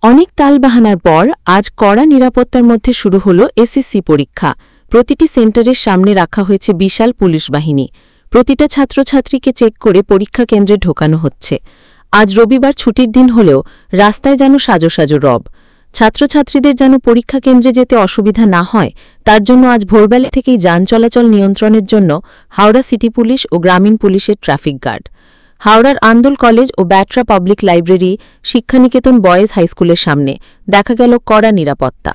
অনেক তালবাহানার পর আজ কড়া নিরাপত্তার মধ্যে শুরু হল এসএসসি পরীক্ষা। প্রতিটি সেন্টারের সামনে রাখা হয়েছে বিশাল পুলিশ বাহিনী। প্রতিটা ছাত্রছাত্রীকে চেক করে পরীক্ষা কেন্দ্রে ঢোকানো হচ্ছে। আজ রবিবার ছুটির দিন হলেও রাস্তায় যেন সাজো সাজো রব। ছাত্রছাত্রীদের যেন পরীক্ষা কেন্দ্রে যেতে অসুবিধা না হয়, তার জন্য আজ ভোরবেলা থেকেই যান চলাচল নিয়ন্ত্রণের জন্য হাওড়া সিটি পুলিশ ও গ্রামীণ পুলিশের ট্রাফিক গার্ড। হাওড়ার আন্দোল কলেজ ও ব্যাটরা পাবলিক লাইব্রেরি, শিক্ষানিকেতন বয়েজ হাইস্কুলের সামনে দেখা গেল কড়া নিরাপত্তা।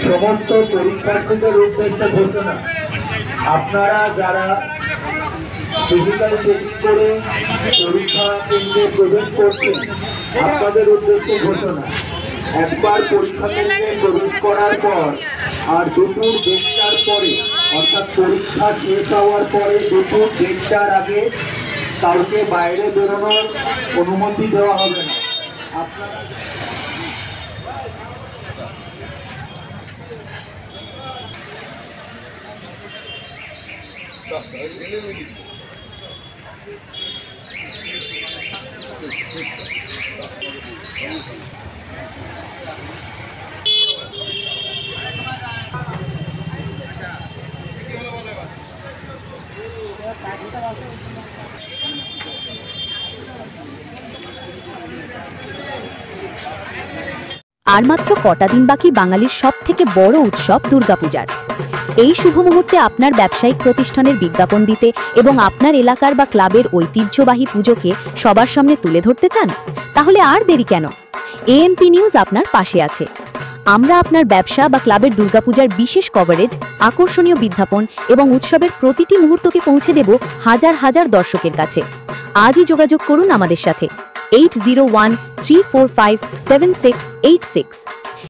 সমস্ত পরীক্ষার্থীদের উদ্দেশ্যে ঘোষণা, আপনারা যারা ফিজিক্যাল চেকিং করে পরীক্ষা কেন্দ্রে প্রবেশ করছেন, আপনাদের উদ্দেশ্যে ঘোষণা, একবার পরীক্ষা কেন্দ্রে প্রবেশ করার পর আর দুপুর 1টার পরে, অর্থাৎ পরীক্ষা শেষ হওয়ার পরে দুপুর 1টার আগে কাউকে বাইরে বেরোনোর অনুমতি দেওয়া হবে না। আপনারা আর মাত্র কটা দিন বাকি বাঙালির সবথেকে বড় উৎসব দুর্গাপূজার। এই শুভ মুহূর্তে আপনার ব্যবসায়িক প্রতিষ্ঠানের বিজ্ঞাপন দিতে এবং আপনার এলাকার বা ক্লাবের ঐতিহ্যবাহী পুজোকে সবার সামনে তুলে ধরতে চান? তাহলে আর দেরি কেন? এএমপি নিউজ আপনার পাশে আছে। আমরা আপনার ব্যবসা বা ক্লাবের দুর্গাপূজার বিশেষ কভারেজ, আকর্ষণীয় বিজ্ঞাপন এবং উৎসবের প্রতিটি মুহূর্তকে পৌঁছে দেব হাজার হাজার দর্শকের কাছে। আজই যোগাযোগ করুন আমাদের সাথে 8013457686।